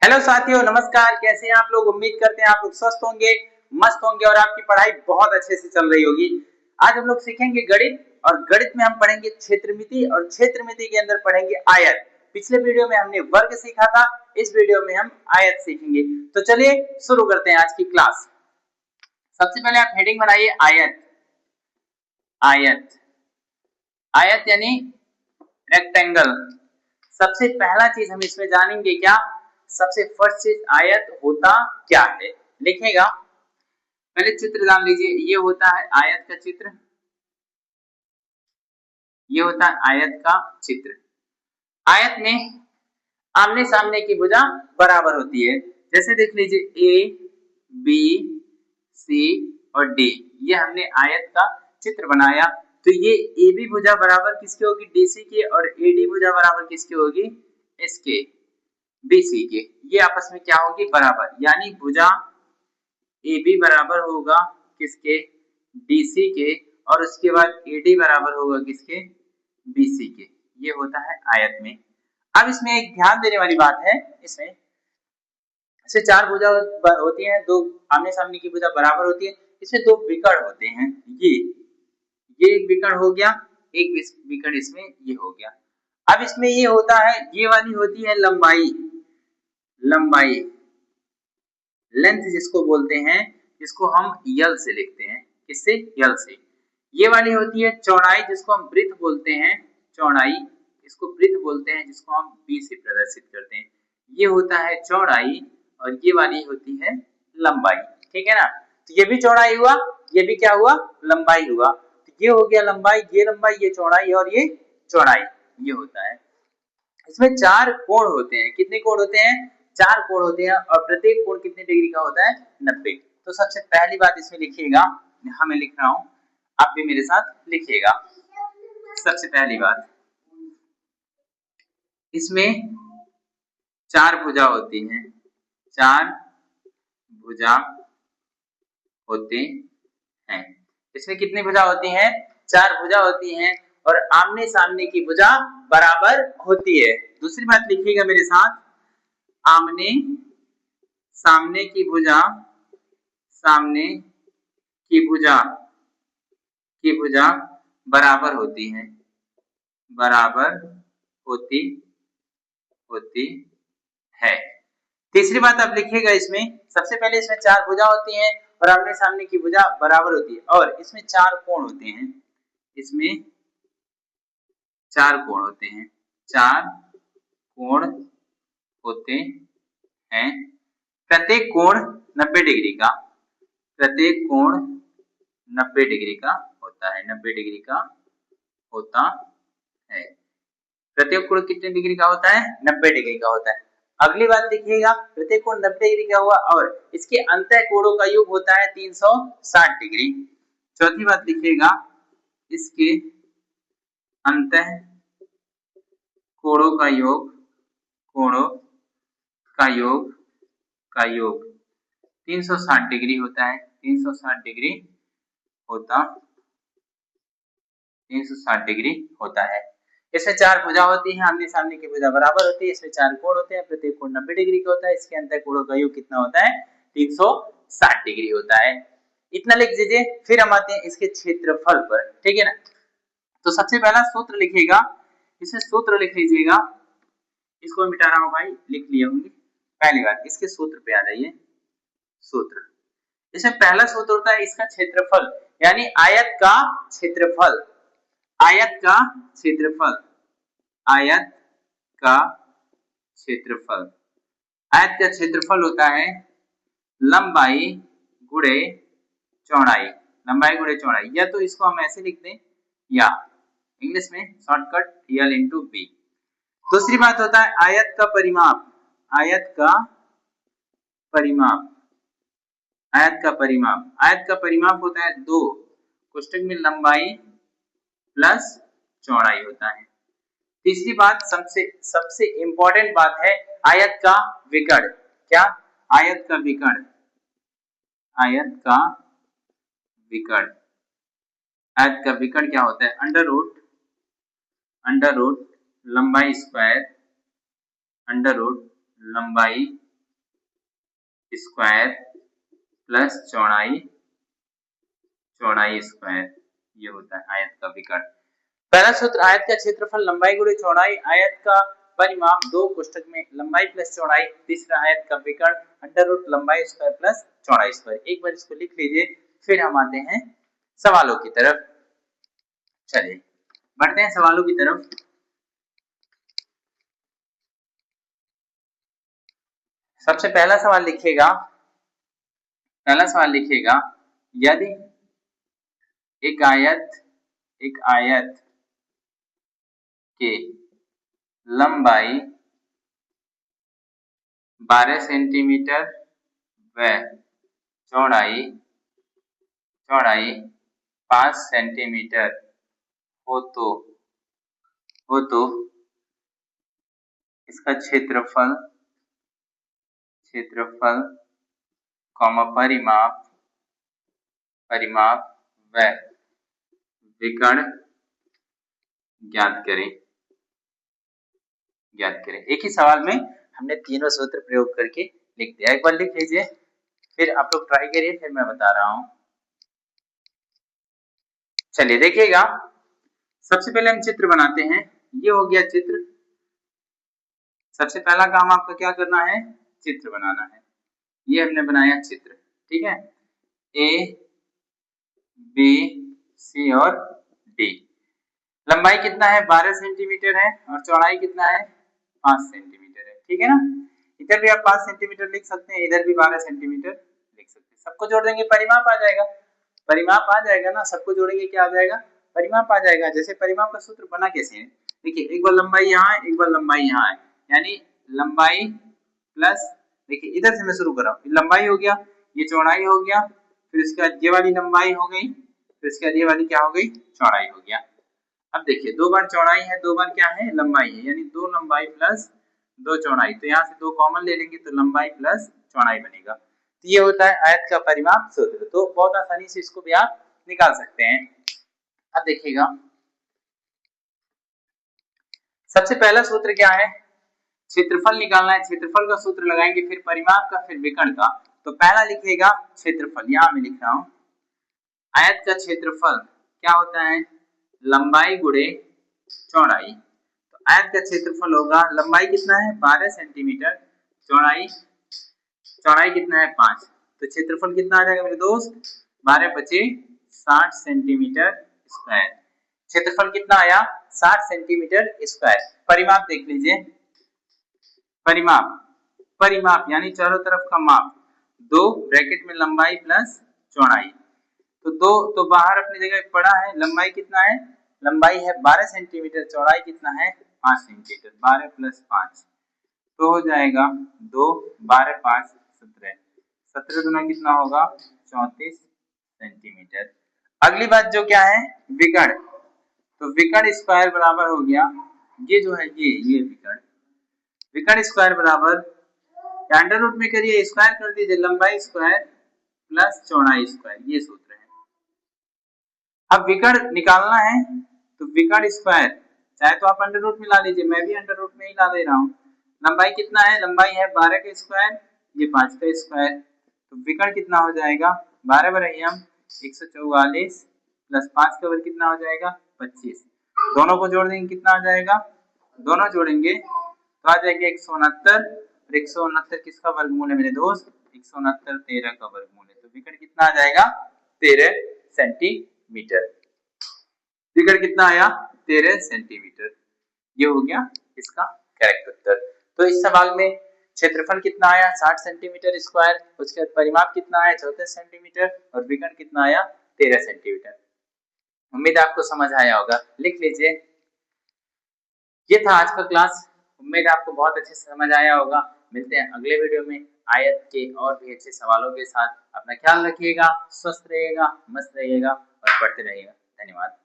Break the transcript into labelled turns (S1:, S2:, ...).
S1: Hello साथियों, नमस्कार। कैसे हैं आप लोग? उम्मीद करते हैं आप लोग स्वस्थ होंगे, मस्त होंगे और आपकी पढ़ाई बहुत अच्छे से चल रही होगी। आज हम लोग सीखेंगे गणित और गणित में हम पढ़ेंगे क्षेत्रमिति और क्षेत्रमिति के अंदर पढ़ेंगे आयत। पिछले वीडियो में हमने वर्ग सीखा था, इस वीडियो में हम आयत सीखेंगे। तो चलिए शुरू करते हैं आज की क्लास। सबसे पहले आप हेडिंग बनाइए आयत। आयत आयत यानी रेक्टेंगल। सबसे पहला चीज हम इसमें जानेंगे क्या? सबसे फर्स्ट चीज आयत होता क्या है, लिखिएगा। पहले चित्र जान लीजिए। ये होता है आयत का चित्र, ये होता है आयत का चित्र। आयत में आमने सामने की भुजा बराबर होती है। जैसे देख लीजिए ए बी सी और डी, ये हमने आयत का चित्र बनाया। तो ये ए बी भुजा बराबर किसकी होगी? डीसी की। और एडी भुजा बराबर किसकी होगी? इसके, बीसी के। ये आपस में क्या होगी? बराबर। यानी भुजा ए बी बराबर होगा किसके? डीसी के। और उसके बाद एडी बराबर होगा किसके? बीसी के। ये होता है आयत में। अब इसमें एक ध्यान देने वाली बात है, इसमें चार भुजा होती हैं, दो आमने सामने की भुजा बराबर होती है। इसमें दो विकर्ण होते हैं। ये एक विकर्ण हो गया, एक विकर्ण इसमें ये हो गया। अब इसमें ये होता है, ये वाली होती है लंबाई, लंबाई लेंथ जिसको बोलते हैं, जिसको हम यल से लिखते हैं। किससे? यल से। ये वाली होती है चौड़ाई, जिसको हम वृत्त बोलते हैं। चौड़ाई, इसको वृत्त बोलते हैं, जिसको हम बी से प्रदर्शित करते हैं। ये होता है चौड़ाई और ये वाली होती है लंबाई। ठीक है ना? तो ये भी चौड़ाई हुआ, ये भी क्या हुआ? लंबाई हुआ। तो ये हो गया लंबाई, ये लंबाई, ये चौड़ाई और ये चौड़ाई। ये होता है। इसमें चार कोण होते हैं। कितने कोण होते हैं? चार कोण होते हैं। और प्रत्येक कोण कितने डिग्री का होता है? 90। तो सबसे पहली बात इसमें लिखिएगा, यहां मैं लिख रहा हूं, आप भी मेरे साथ लिखिएगा। सबसे पहली बात, इसमें चार भुजा होती हैं। चार भुजा होते हैं। इसमें कितनी भुजा होती हैं? चार भुजा होती हैं। और आमने सामने की भुजा बराबर होती है। दूसरी बात लिखिएगा मेरे साथ, आमने सामने की भुजा, सामने की भुजा बराबर होती है, बराबर होती होती है। तीसरी बात आप लिखिएगा, इसमें सबसे पहले इसमें चार भुजा होती हैं और आमने सामने की भुजा बराबर होती है। और इसमें चार कोण होते हैं। इसमें चार कोण होते हैं। चार कोण होते हैं। प्रत्येक कोण 90 डिग्री का, प्रत्येक कोण 90 डिग्री का होता है। 90 डिग्री का होता है। प्रत्येक कोण कितने डिग्री का होता है? 90 डिग्री का होता है। अगली बात देखिएगा, प्रत्येक कोण 90 डिग्री का हुआ और इसके अंतः कोणों का योग होता है 360 डिग्री। चौथी बात लिखिएगा, इसके अंतः कोणों का योग, कोणों का योग 360 डिग्री होता है। 360 डिग्री होता 360 डिग्री होता है। इसमें चार भुजा होती है, आमने सामने की भुजा बराबर होती है। इसमें चार कोण होते हैं, प्रत्येक कोण 90 डिग्री का होता है। इसके अंतर कोणों का योग कितना होता है? 360 डिग्री होता है। इतना लिख दीजिए। फिर हम आते हैं इसके क्षेत्रफल पर। ठीक है ना? तो सबसे पहला सूत्र लिखिएगा, इसमें सूत्र लिख लीजिएगा। इसको मैं मिटा रहा हूं भाई, लिख लिए होंगे। पहली बात, इसके सूत्र पे आ जाइए। सूत्र, इसमें पहला सूत्र होता है इसका क्षेत्रफल, यानी आयत का क्षेत्रफल। आयत का क्षेत्रफल, आयत का क्षेत्रफल। आयत का क्षेत्रफल होता है लंबाई गुणे चौड़ाई। लंबाई गुणे चौड़ाई, या तो इसको हम ऐसे लिख दें, या इंग्लिश में शॉर्टकट यल इंटू बी। दूसरी बात होता है आयत का परिमाप। आयत का परिमाप, आयत का परिमाप। आयत का परिमाप होता है दो कोष्ठक में लंबाई प्लस चौड़ाई होता है। तीसरी बात, सबसे इंपॉर्टेंट बात है आयत का विकर्ण। क्या? आयत का विकर्ण। आयत का विकर्ण, आयत का विकर्ण क्या होता है? अंडर रूट लंबाई स्क्वायर, अंडर रूट लंबाई स्क्वायर प्लस चौड़ाई स्क्वायर, ये होता है आयत का विकर्ण। पहला सूत्र आयत का क्षेत्रफल लंबाई गुणे चौड़ाई, आयत का परिमाप दो कोष्ठक में लंबाई प्लस चौड़ाई, तीसरा आयत का विकर्ण अंडर रूट लंबाई स्क्वायर प्लस चौड़ाई स्क्वायर। एक बार इसको लिख लीजिए, फिर हम आते हैं सवालों की तरफ। चलिए बढ़ते हैं सवालों की तरफ। सबसे पहला सवाल लिखिएगा, यदि एक आयत के लंबाई 12 सेंटीमीटर व चौड़ाई 5 सेंटीमीटर हो तो इसका क्षेत्रफल परिमाप व विकर्ण ज्ञात करें। एक ही सवाल में हमने तीनों सूत्र प्रयोग करके लिख दिया। एक बार लिख लीजिए, फिर आप लोग ट्राई करिए, फिर मैं बता रहा हूं। चलिए देखिएगा, सबसे पहले हम चित्र बनाते हैं। ये हो गया चित्र। सबसे पहला काम आपका क्या करना है, चित्र बनाना है। ये हमने बनाया चित्र, ठीक है। ए बी सी और डी। लंबाई कितना है, 12 सेंटीमीटर है और चौड़ाई कितना है, 5 सेंटीमीटर है, ठीक है ना। इधर भी आप 5 सेंटीमीटर लिख सकते हैं, इधर भी 12 सेंटीमीटर लिख सकते हैं। सबको जोड़ देंगे परिमाप आ जाएगा। ना, सबको जोड़ेंगे क्या आ जाएगा, परिमाप आ जाएगा। जैसे परिमाप का सूत्र बना कैसे है, देखिए एक बार लंबाई यहाँ है, एक बार लंबाई यहाँ है, यानी लंबाई प्लस, देखिए इधर से मैं शुरू कर रहा हूँ, लंबाई हो गया, ये चौड़ाई हो गया, फिर इसके बाद ये वाली लंबाई हो गई, फिर इसके बाद ये वाली क्या हो गई, चौड़ाई हो गया। अब देखिए दो बार चौड़ाई है, दो बार क्या है, लंबाई है, यानी 2 लंबाई प्लस 2 चौड़ाई। तो यहाँ से 2 कॉमन ले लेंगे तो लंबाई प्लस चौड़ाई बनेगा। तो ये होता है आयत का परिमाप सूत्र। तो बहुत आसानी से इसको भी आप निकाल सकते हैं। अब देखिएगा, सबसे पहला सूत्र क्या है, क्षेत्रफल निकालना है। क्षेत्रफल का सूत्र लगाएंगे, फिर परिमाप का, फिर विकर्ण का। तो पहला लिखिएगा क्षेत्रफल, यहां मैं लिख रहा हूं। आयत का क्षेत्रफल क्या होता है, लंबाई गुणे चौड़ाई। तो आयत का क्षेत्रफल होगा, लंबाई कितना है 12 सेंटीमीटर, चौड़ाई कितना है 5। तो क्षेत्रफल कितना आ जाएगा मेरे दोस्त, 12 × 60 सेंटीमीटर स्क्वायर। क्षेत्रफल कितना आया, 60 सेंटीमीटर स्क्वायर। परिमाप देख लीजिए, परिमाप यानी चारों तरफ का माप, 2 ब्रैकेट में लंबाई प्लस चौड़ाई। तो 2 तो बाहर अपनी जगह पड़ा है। लंबाई कितना है, लंबाई है 12 सेंटीमीटर, चौड़ाई कितना है 5 सेंटीमीटर, 12 + 5 तो हो जाएगा 2, 12 5 17, 17 गुना कितना होगा 34 सेंटीमीटर। अगली बात जो क्या है, विकर्ण। तो विकर्ण स्क्वायर बराबर हो गया, ये जो है ये विकर्ण स्क्वायर बराबर, अंडर रूट में करिए, स्क्वायर कर दीजिए, लंबाई स्क्वायर प्लस चौड़ाई स्क्वायर, ये सूत्र है। अब विकर्ण निकालना है, तो विकर्ण स्क्वायर चाहे तो आप अंडर रूट में ला लीजिए, मैं भी अंडर रूट में ही ला दे रहा हूँ। लंबाई कितना है, लंबाई है 12 का स्क्वायर, ये 5 का स्क्वायर। तो विकर्ण कितना हो जाएगा, 12 × 144 प्लस 5 का वर्ग कितना हो जाएगा 25। दोनों को जोड़ देंगे कितना आ जाएगा, दोनों जोड़ेंगे तो आ जाएगा 169। 169 किसका वर्गमूल है मेरे दोस्त, 169 13 का वर्गमूल है। तो विकर्ण कितना आ जाएगा 13 सेंटीमीटर। विकर्ण कितना आया 13 सेंटीमीटर। ये हो गया इसका करेक्ट उत्तर। तो इस सवाल में क्षेत्रफल कितना आया 60 सेंटीमीटर स्क्वायर, उसके बाद परिमाप कितना आया 34 सेंटीमीटर और विकर्ण कितना आया 13 सेंटीमीटर। उम्मीद आपको समझ आया होगा, लिख लीजिए। ये था आज का क्लास, उम्मीद आपको बहुत अच्छे से समझ आया होगा। मिलते हैं अगले वीडियो में आयत के और भी अच्छे सवालों के साथ। अपना ख्याल रखिएगा, स्वस्थ रहिएगा, मस्त रहिएगा और पढ़ते रहिएगा। धन्यवाद।